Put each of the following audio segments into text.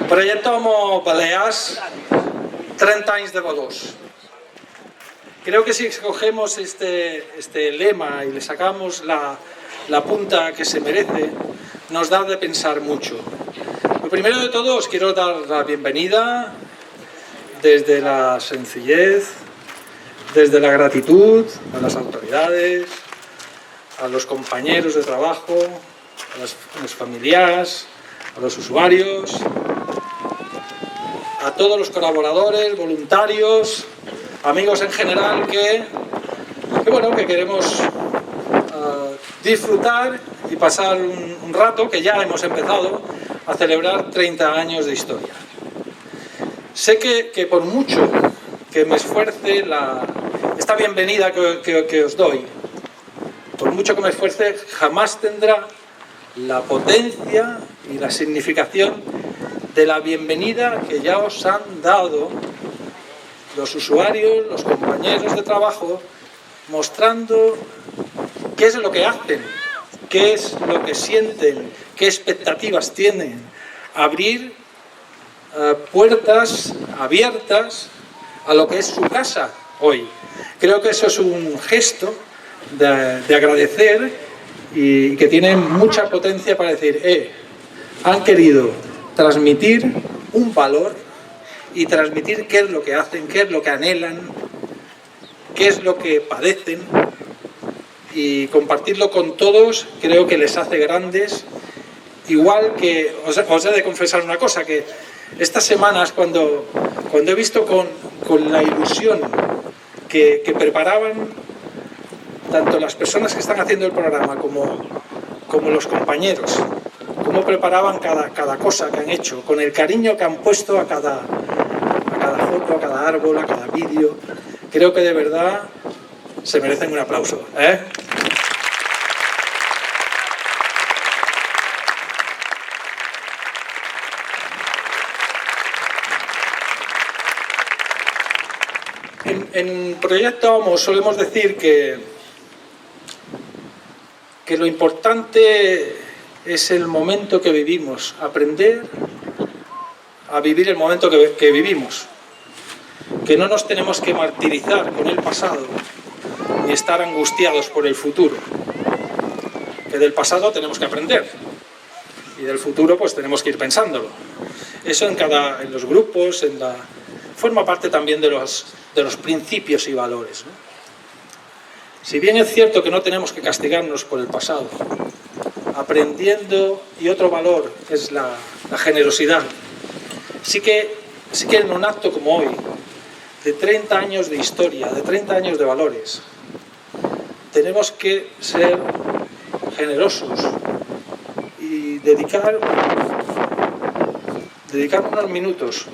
Proyecto Homo Balears, 30 anys de valors. Creo que si escogemos este lema y le sacamos la punta que se merece, nos da de pensar mucho. Lo primero de todo, os quiero dar la bienvenida desde la sencillez, desde la gratitud a las autoridades, a los compañeros de trabajo, a los familiares, a los usuarios, a todos los colaboradores, voluntarios, amigos en general que queremos disfrutar y pasar un rato que ya hemos empezado a celebrar 30 años de historia. Sé que por mucho que me esfuerce esta bienvenida que os doy, por mucho que me esfuerce, jamás tendrá la potencia y la significación de la bienvenida que ya os han dado los usuarios, los compañeros de trabajo, mostrando qué es lo que hacen, qué es lo que sienten, qué expectativas tienen. Abrir puertas abiertas a lo que es su casa hoy. Creo que eso es un gesto de agradecer y que tiene mucha potencia para decir, han querido transmitir un valor y transmitir qué es lo que hacen, qué es lo que anhelan, qué es lo que padecen, y compartirlo con todos creo que les hace grandes. Igual que os he de confesar una cosa, que estas semanas cuando he visto con la ilusión que preparaban tanto las personas que están haciendo el programa como los compañeros, cómo preparaban cada cosa que han hecho, con el cariño que han puesto a cada foto, a cada árbol, a cada vídeo, creo que de verdad se merecen un aplauso, ¿eh? En Proyecto Homo solemos decir que lo importante es el momento que vivimos, aprender a vivir el momento que vivimos, que no nos tenemos que martirizar con el pasado ni estar angustiados por el futuro, que del pasado tenemos que aprender y del futuro pues tenemos que ir pensándolo. Eso en los grupos, forma parte también de los principios y valores, ¿no? Si bien es cierto que no tenemos que castigarnos por el pasado, aprendiendo, y otro valor es la generosidad. Sí que en un acto como hoy, de 30 años de historia, de 30 años de valores, tenemos que ser generosos y dedicar unos minutos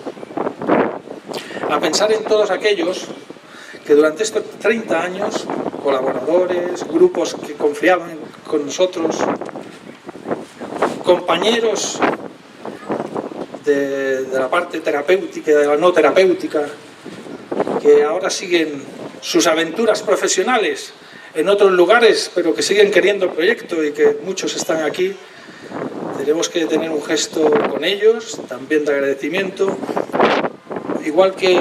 a pensar en todos aquellos que durante estos 30 años, colaboradores, grupos que confiaban con nosotros, compañeros de la parte terapéutica y de la no terapéutica, que ahora siguen sus aventuras profesionales en otros lugares, pero que siguen queriendo el proyecto y que muchos están aquí. Tenemos que tener un gesto con ellos, también de agradecimiento, igual que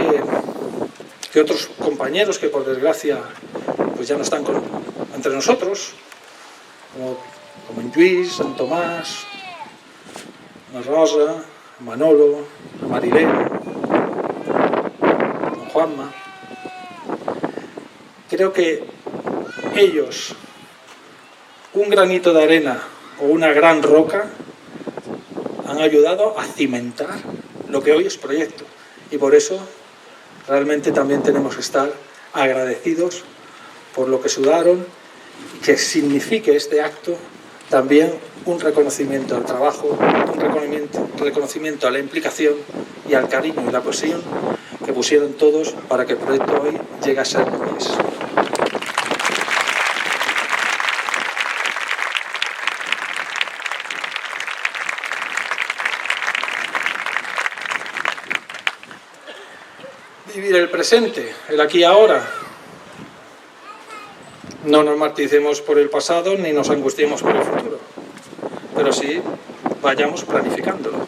otros compañeros que por desgracia pues ya no están entre nosotros, como en Lluís, en Tomás, a Rosa, a Manolo, a Marilén, a Juanma. Creo que ellos, un granito de arena o una gran roca, han ayudado a cimentar lo que hoy es proyecto, y por eso realmente también tenemos que estar agradecidos por lo que sudaron, que signifique este acto también un reconocimiento al trabajo, un reconocimiento a la implicación y al cariño y la pasión que pusieron todos para que el proyecto hoy llegue a ser lo que es. Vivir el presente, el aquí y ahora. No nos martiricemos por el pasado ni nos angustiemos por el futuro, pero sí vayamos planificándolo.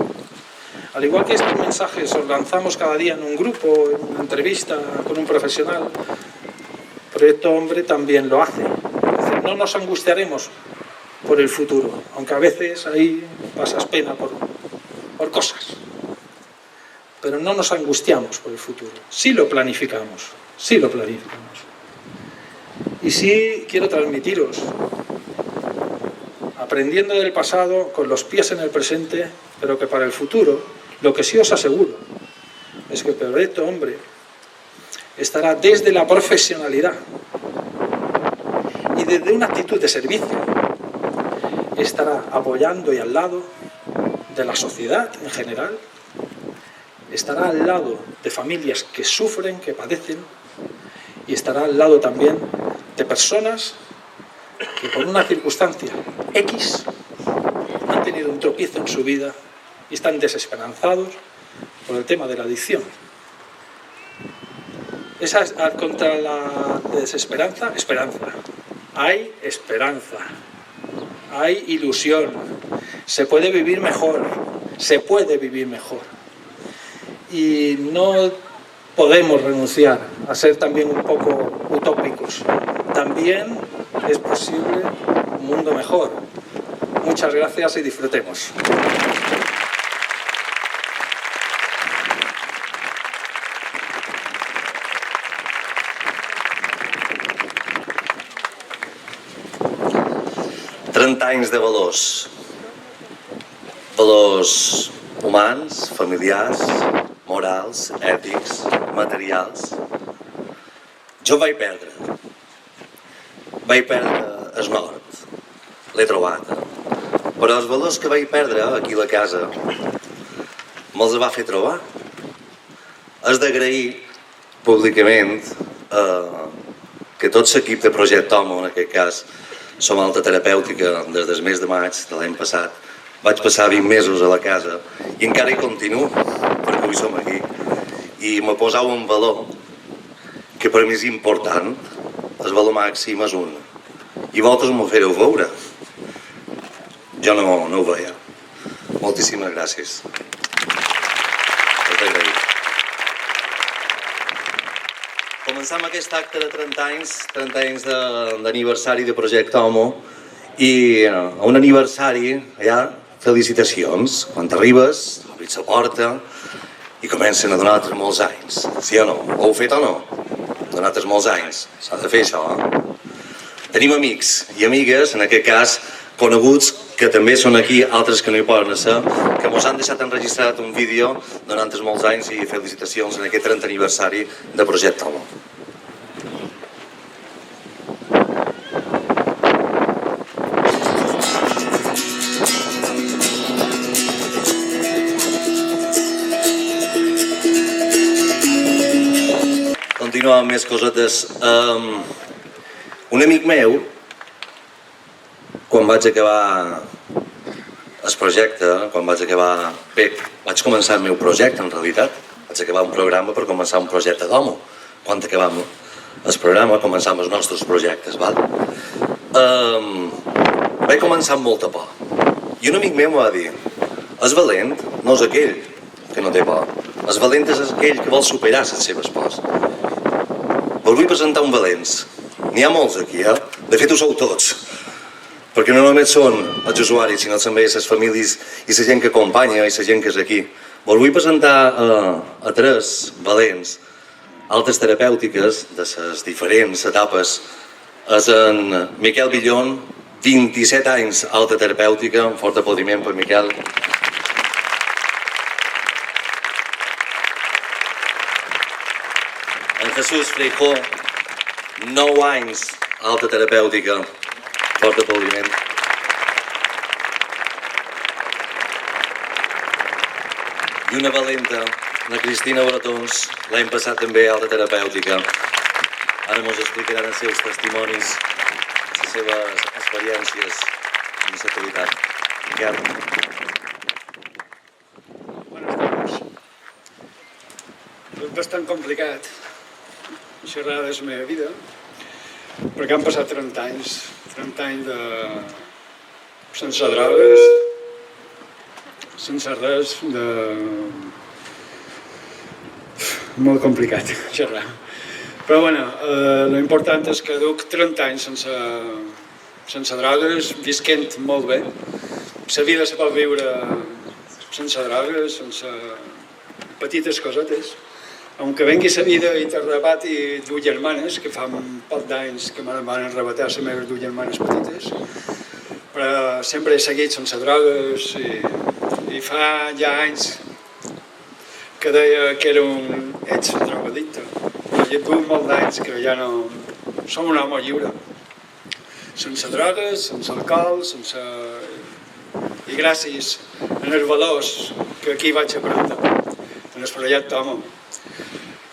Al igual que estos mensajes os lanzamos cada día en un grupo, en una entrevista con un profesional, Proyecto Hombre también lo hace. Es decir, no nos angustiaremos por el futuro, aunque a veces ahí pasas pena por cosas. Pero no nos angustiamos por el futuro. Sí lo planificamos, sí lo planificamos. Y sí quiero transmitiros, aprendiendo del pasado, con los pies en el presente, pero que para el futuro, lo que sí os aseguro es que el Proyecto Hombre estará desde la profesionalidad y desde una actitud de servicio, estará apoyando y al lado de la sociedad en general, estará al lado de familias que sufren, que padecen, y estará al lado también de personas que por una circunstancia X han tenido un tropiezo en su vida y están desesperanzados por el tema de la adicción. Esa es contra la desesperanza, esperanza. Hay esperanza, hay ilusión, se puede vivir mejor, se puede vivir mejor. Y no podemos renunciar a ser también un poco utópicos. También es posible un mundo mejor. Muchas gracias y disfrutemos. Anys de valors. Valors humans, familiars, morals, ètics, materials. Jo vaig perdre el nord, l'he trobat, però els valors que vaig perdre aquí a la casa me'ls va fer trobar. És d'agrair públicament que tot l'equip de Projecte Homo, en aquest cas, som alta terapèutica des del mes de maig de l'any passat. Vaig passar 20 mesos a la casa i encara hi continuo, perquè avui som aquí. I me posau en valor, que per mi és important, el valor màxim és un. I vosaltres m'ho fareu veure. Jo no ho veia. Moltíssimes gràcies. Tot agraït. Començam aquest acte de 30 anys d'aniversari de Projecte Homo i a un aniversari allà, felicitacions. Quan t'arribes, obris la porta i comencen a donar-te molts anys. Sí o no? Ho heu fet o no? Donar-te molts anys. S'ha de fer això, Tenim amics i amigues, en aquest cas coneguts, que també són aquí, altres que no hi poden ser, que mos han deixat enregistrat un vídeo donant-nos molts anys i felicitacions en aquest 30 aniversari de Projecte Homo. Continuo amb més cosetes. Un amic meu, quan vaig acabar el projecte, vaig començar el meu projecte, en realitat. Vaig acabar un programa per començar un projecte d'Homo. Quan acabam el programa, començam els nostres projectes, val? Vaig començar amb molta por. I un amic meu em va dir, el valent no és aquell que no té por. El valent és aquell que vol superar les seves pors. Vos vull presentar un valents. N'hi ha molts aquí, De fet, ho sou tots. Perquè no només són els usuaris, sinó també les famílies i la gent que acompanya i la gent que és aquí. Vos vull presentar a tres valents, altes terapèutiques de les diferents etapes. És en Miquel Villon, 27 anys alta terapèutica, un fort aplaudiment per Miquel. En Jesús Feijó, 9 anys alta terapèutica, fort aplaudiment. I una valenta, la Cristina Bretons, l'any passat també alta terapèutica. Ara ens explicaran els seus testimonis, les seves experiències en la qualitat. Miquel. Buenas tardes. És bastant complicat xerrar de la meva vida, perquè han passat 30 anys de... sense drogues, sense res de... Molt complicat, xerrar. Però bueno, l'important és que duc 30 anys sense drogues, visquent molt bé. La vida se pot viure sense drogues, sense petites cosetes. Aunque vengui la vida i t'arrebati 2 germanes, que fa un poc d'anys que me van arrebatar les meves 2 germanes petites, però sempre he seguit sense drogues i fa ja anys que deia que era ets un drogadicte. I et duc molt d'anys que ja no... Som un home lliure. Sense drogues, sense alcohol, sense... I gràcies als valors que aquí vaig aprendre, en el projecte Home.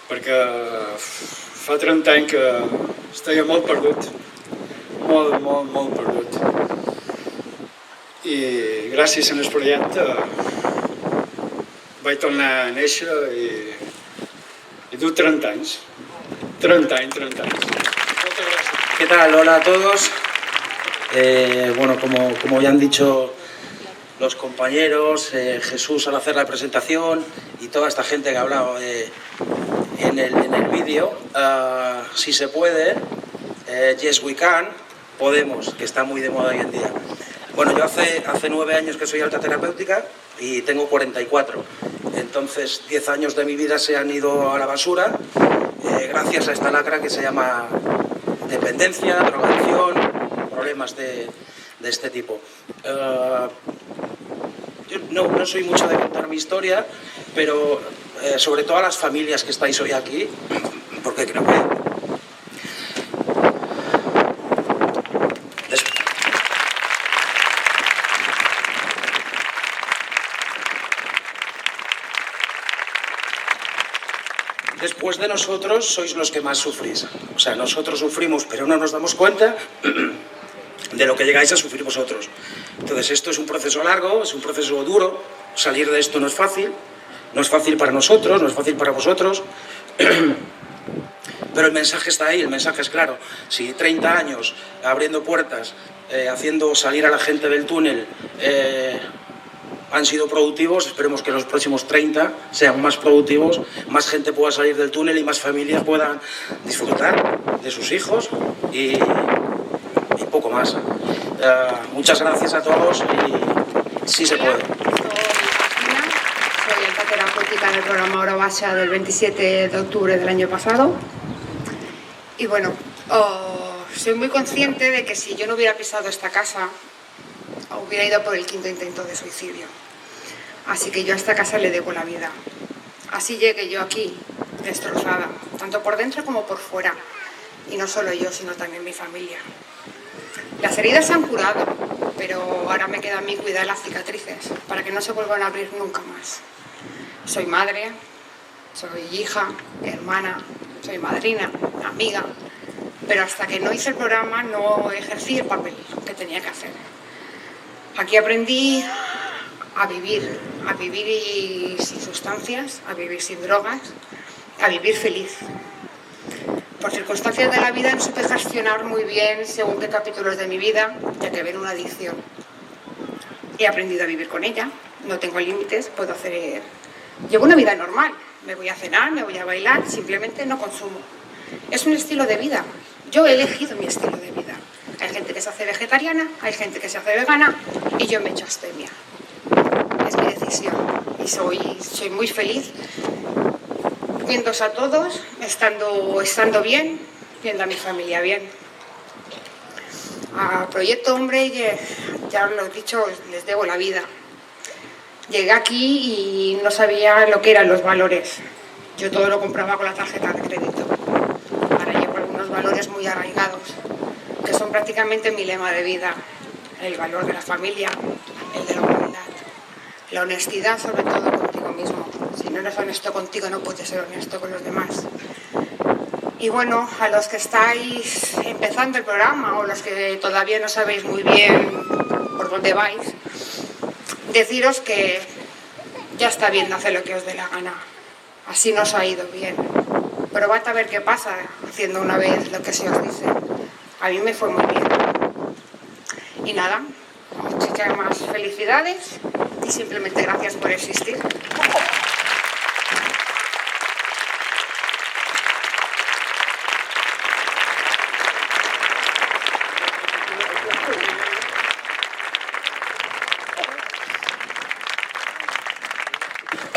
Perquè fa 30 anys que estava molt perdut, molt perdut. I gràcies al projecte vaig tornar a néixer i duc 30 anys. 30 anys. Moltes gràcies. ¿Qué tal? Hola a todos. Bueno, como ya han dicho los compañeros, Jesús al hacer la presentación y toda esta gente que ha hablado en el vídeo, si se puede, yes we can, podemos, que está muy de moda hoy en día. Bueno, yo hace 9 años que soy alta terapéutica y tengo 44, entonces 10 años de mi vida se han ido a la basura gracias a esta lacra que se llama dependencia, drogadicción, problemas de este tipo. Yo no soy mucho de contar mi historia, pero sobre todo a las familias que estáis hoy aquí, porque creo que después de nosotros sois los que más sufrís. O sea, nosotros sufrimos, pero no nos damos cuenta de lo que llegáis a sufrir vosotros. Entonces esto es un proceso largo, es un proceso duro, salir de esto no es fácil para nosotros, no es fácil para vosotros, pero el mensaje está ahí, el mensaje es claro. Si 30 años abriendo puertas, haciendo salir a la gente del túnel, han sido productivos, esperemos que los próximos 30 sean más productivos, más gente pueda salir del túnel y más familias puedan disfrutar de sus hijos y poco más. Muchas gracias a todos y sí se puede. Soy alta terapéutica del programa Hora Baixa del 27 de octubre del año pasado. Y bueno, soy muy consciente de que si yo no hubiera pisado esta casa, hubiera ido por el 5.º intento de suicidio. Así que yo a esta casa le debo la vida. Así llegué yo aquí, destrozada, tanto por dentro como por fuera. Y no solo yo, sino también mi familia. Las heridas se han curado, pero ahora me queda a mí cuidar las cicatrices, para que no se vuelvan a abrir nunca más. Soy madre, soy hija, hermana, soy madrina, amiga, pero hasta que no hice el programa no ejercí el papel que tenía que hacer. Aquí aprendí a vivir sin sustancias, a vivir sin drogas, a vivir feliz. Por circunstancias de la vida no supe gestionar muy bien según qué capítulos de mi vida, ya que ven una adicción. He aprendido a vivir con ella, no tengo límites, puedo hacer... Llevo una vida normal, me voy a cenar, me voy a bailar, simplemente no consumo. Es un estilo de vida, yo he elegido mi estilo de vida. Hay gente que se hace vegetariana, hay gente que se hace vegana y yo me echo astemia. Es mi decisión y soy muy feliz viéndoos a todos, estando bien, viendo a mi familia bien. A Proyecto Hombre, ya os lo he dicho, les debo la vida. Llegué aquí y no sabía lo que eran los valores. Yo todo lo compraba con la tarjeta de crédito. Ahora llevo algunos valores muy arraigados, que son prácticamente mi lema de vida. El valor de la familia, el de la humanidad, la honestidad sobre todo contigo mismo. Si no eres honesto contigo no puedes ser honesto con los demás. Y bueno, a los que estáis empezando el programa o los que todavía no sabéis muy bien por dónde vais, deciros que ya está bien hacer lo que os dé la gana. Así nos ha ido bien. Probad a ver qué pasa haciendo una vez lo que se os dice. A mí me fue muy bien. Y nada, muchísimas felicidades y simplemente gracias por existir.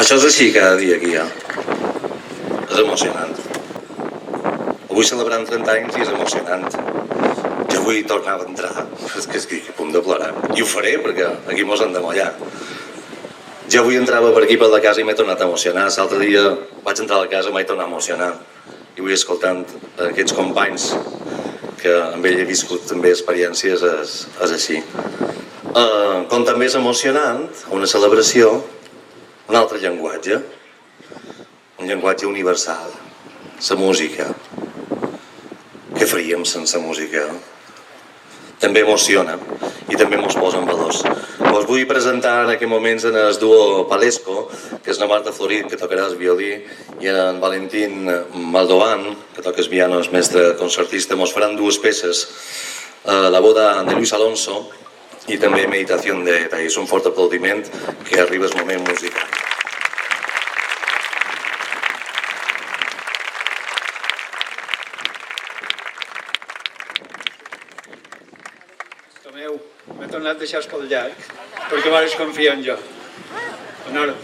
Això és així cada dia aquí, ja. És emocionant. Avui celebrant 30 anys i és emocionant. Jo vull tornar a entrar, és que estic a punt de plorar. I ho faré perquè aquí mos han de mollar. Jo avui entrava per aquí per la casa i m'he tornat a emocionar. L'altre dia vaig entrar a la casa i m'he tornat a emocionar. I vull escoltant aquests companys que amb ell he viscut també experiències, és així. Com també és emocionant, una celebració, un altre llenguatge, un llenguatge universal, la música. Què faríem sense música? També emociona i també mos posa en valors. Us vull presentar en aquests moments en el duo Palesco, que és la Marta Florit, que tocarà el violí, i en Valentín Maldovan, que toca el piano, és mestre concertista. Mos faran dues peces, La boda de Luis Alonso i també Meditación de Thais. Un fort aplaudiment, que arriba el moment musical. Tomeu, m'he tornat a deixar pel llarg, perquè vares confiar en jo. Honor.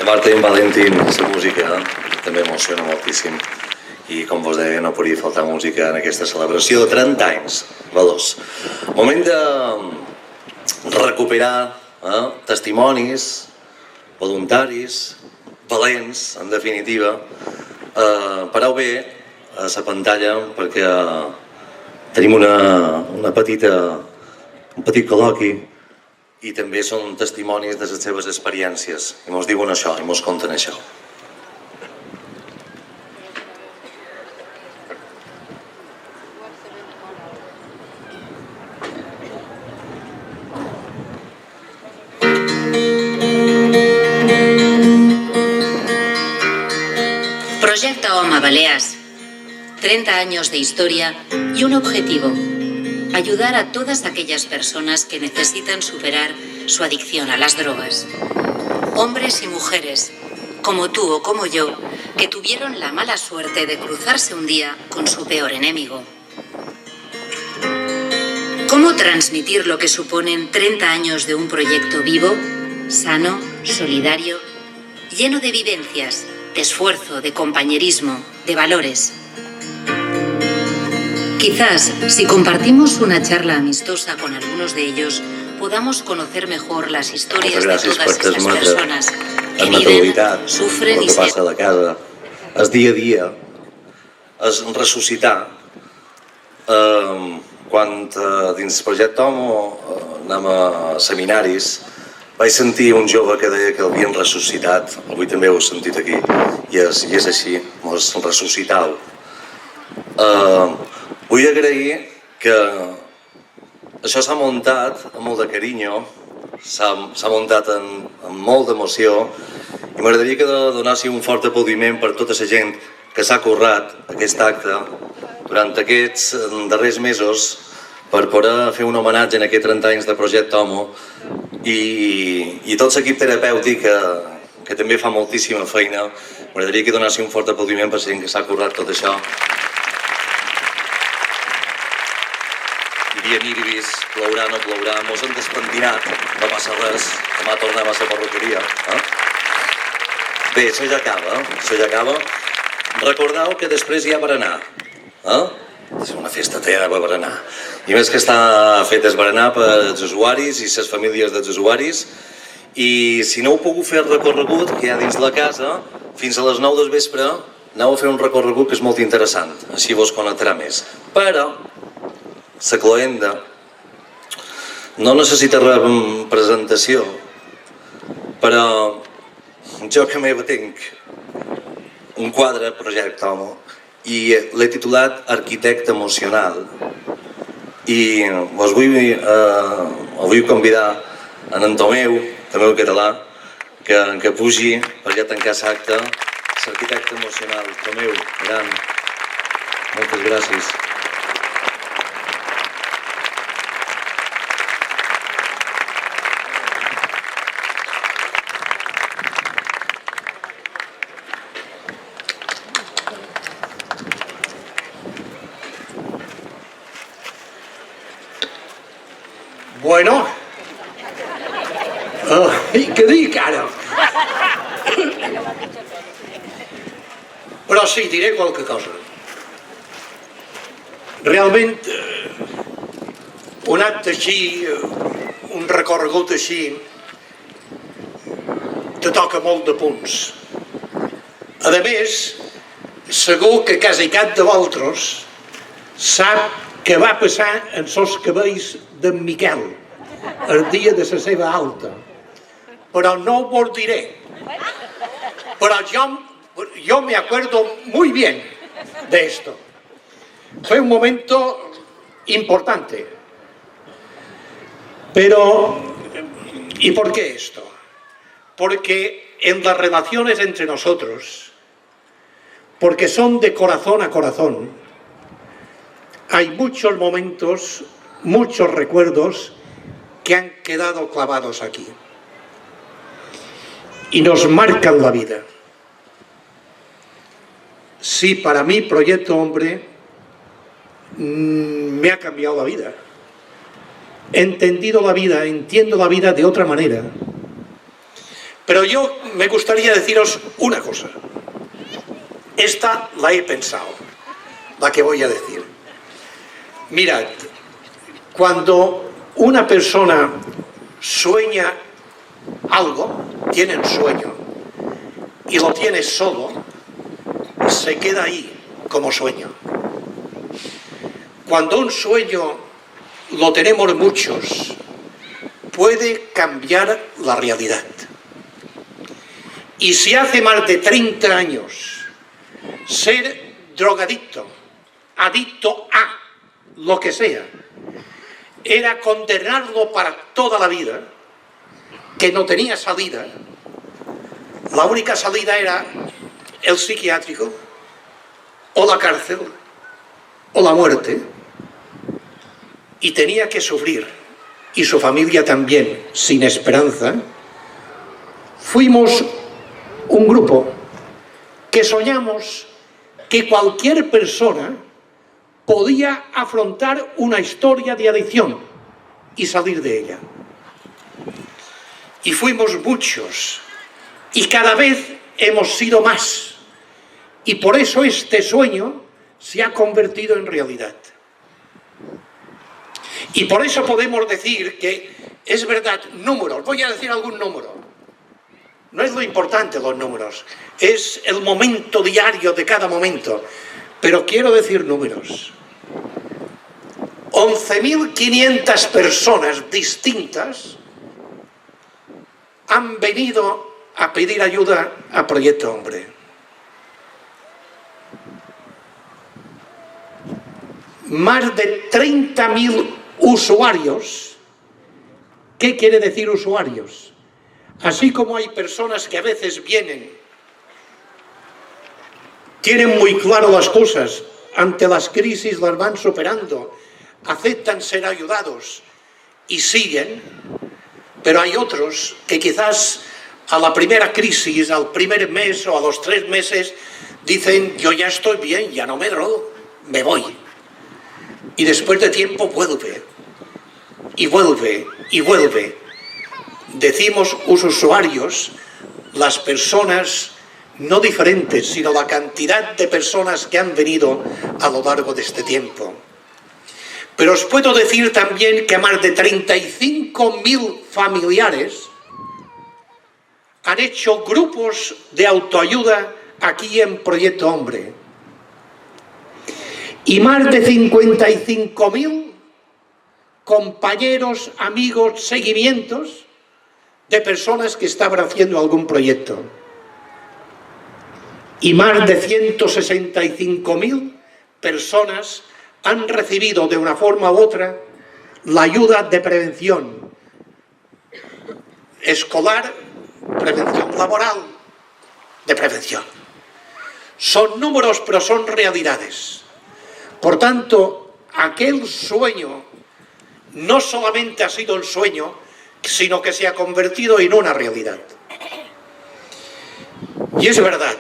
Marta i en Valentín, la música també emociona moltíssim i com vos deia no podria faltar música en aquesta celebració de 30 anys, valors. Moment de recuperar testimonis, voluntaris, valents, en definitiva. Pareu bé a la pantalla perquè tenim un petit col·loqui i també són testimonis de les seves experiències i mos diuen això i mos conten això. Proyecto OMA Baleas. 30 años de historia y un objetivo: ayudar a todas aquellas personas que necesitan superar su adicción a las drogas. Hombres y mujeres, como tú o como yo, que tuvieron la mala suerte de cruzarse un día con su peor enemigo. ¿Cómo transmitir lo que suponen 30 años de un proyecto vivo, sano, solidario, lleno de vivencias, de esfuerzo, de compañerismo, de valores? Quizás, si compartimos una charla amistosa con algunos de ellos, podamos conocer mejor las historias de todas estas personas que viven, sufren i passa a la casa, el dia a dia, és ressuscitar. Quan dins el projecte HOMO anem a seminaris, vaig sentir un jove que deia que l'havien ressuscitat, avui també ho he sentit aquí, i és així, mos ressuscitau. Vull agrair que això s'ha muntat amb molt de carinyo, s'ha muntat amb molt d'emoció i m'agradaria que donassi un fort aplaudiment per tota la gent que s'ha currat aquest acte durant aquests darrers mesos per poder fer un homenatge en aquests 30 anys de Projecte HOMO i tot l'equip terapèutic que també fa moltíssima feina. M'agradaria que donassi un fort aplaudiment per la gent que s'ha currat tot això. Dia Nirvis, plourà o no plourà, mos hem despentinat, no passa res, demà tornem a la perruqueria. Bé, això ja acaba. Recordeu que després hi ha berenar. És una festa tena per berenar. I més que està fet és berenar per als usuaris i les famílies dels usuaris. I si no heu pogut fer el recorregut que hi ha dins la casa, fins a les 9 del vespre aneu a fer un recorregut que és molt interessant, així vos connectarà més. Però la cloenda no necessita presentació, però jo que meva tinc un quadre Projecte HOMO i l'he titulat Arquitecte emocional i vos vull convidar en Tomeu, també el català, que pugi per ja tancar l'acte, l'arquitecte emocional. Tomeu, gran, moltes gràcies. Bueno, i què dic ara? Però sí, diré qualque cosa. Realment, un acte així, un recorregut així, te toca molt de punts. A més, segur que quasi cap de vosaltres sap què va passar en els cabells d'en Miquel el dia de la seva alta. Però no ho vos diré. Pero yo me acuerdo muy bien de esto. Fue un momento importante. Pero, ¿y por qué esto? Porque en las relaciones entre nosotros, porque son de corazón a corazón, hay muchos momentos, muchos recuerdos que han quedado clavados aquí. Y nos marcan la vida. Sí, para mí Proyecto Hombre me ha cambiado la vida. He entendido la vida, entiendo la vida de otra manera. Pero yo me gustaría deciros una cosa. Esta la he pensado, la que voy a decir. Mirad, cuando una persona sueña algo, tiene un sueño y lo tiene solo, se queda ahí como sueño. Cuando un sueño lo tenemos muchos, puede cambiar la realidad. Y si hace más de 30 años ser drogadicto, adicto a lo que sea, era condenarlo para toda la vida, que no tenía salida, la única salida era el psiquiátrico, o la cárcel, o la muerte, y tenía que sufrir, y su familia también, sin esperanza. Fuimos un grupo que soñamos que cualquier persona podía afrontar una historia de adicción y salir de ella. Y fuimos muchos, y cada vez hemos sido más. Y por eso este sueño se ha convertido en realidad. Y por eso podemos decir que es verdad, números, voy a decir algún número. No es lo importante los números, es el momento diario de cada momento. Pero quiero decir números. 11.500 personas distintas han venido a pedir ayuda a Proyecto Hombre. Más de 30.000 usuarios. ¿Qué quiere decir usuarios? Así como hay personas que a veces vienen, tienen muy claro las cosas, ante las crisis las van superando, aceptan ser ayudados y siguen, pero hay otros que quizás a la primera crisis, al primer mes o a los 3 meses, dicen, yo ya estoy bien, ya no me drogo, me voy. Y después de tiempo vuelve, y vuelve, y vuelve. Decimos usuarios, las personas no diferentes, sino la cantidad de personas que han venido a lo largo de este tiempo. Pero os puedo decir también que más de 35.000 familiares han hecho grupos de autoayuda aquí en Proyecto Hombre. Y más de 55.000 compañeros, amigos, seguimientos de personas que estaban haciendo algún proyecto. Y más de 165.000 personas han recibido de una forma u otra la ayuda de prevención escolar, prevención laboral, de prevención. Son números, pero son realidades. Por tanto, aquel sueño no solamente ha sido un sueño, sino que se ha convertido en una realidad. Y es verdad.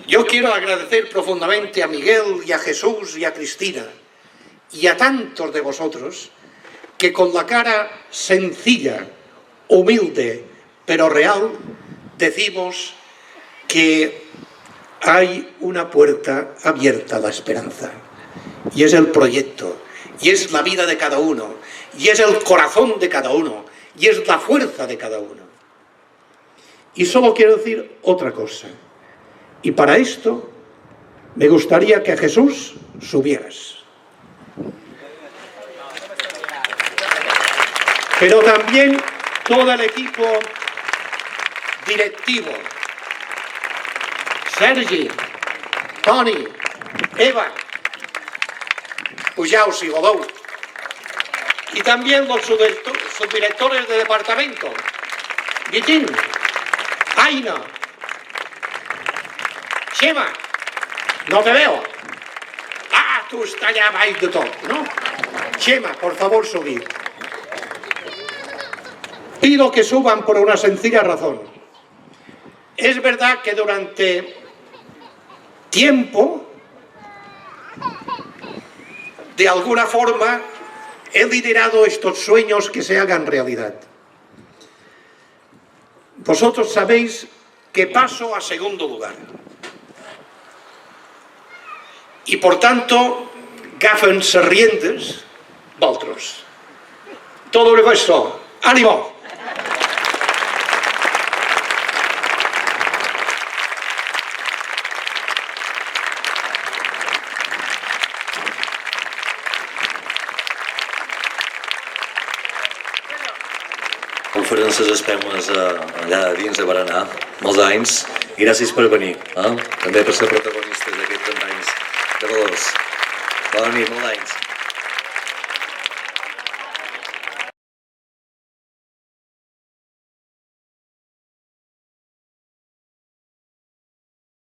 Yo quiero agradecer profundamente a Miguel y a Jesús y a Cristina y a tantos de vosotros que con la cara sencilla, humilde, pero real, decimos que hay una puerta abierta a la esperanza. Y es el proyecto, y es la vida de cada uno, y es el corazón de cada uno, y es la fuerza de cada uno. Y solo quiero decir otra cosa. Y para esto me gustaría que Jesús subieras. Pero también todo el equipo directivo, Sergi, Toni, Eva, Pujaus y Godó, y también los subdirectores de departamento, Guillín, Aina, Xema, no te veo. Ah, tú estás allá baix de todo, ¿no? Xema, por favor, subid. Pido que suban por una sencilla razón. Es verdad que durante tiempo, de alguna forma, he liderado estos sueños que se hagan realidad. Vosotros sabéis que paso a segundo lugar. Y por tanto, agafen-se riendes, vosaltres. Todo el resto, ánimo. Oferint les espemes allà dins de Berenar, molts anys, i gràcies per venir, també per ser protagonistes d'aquests 30 anys de valors. Bona nit, molts anys.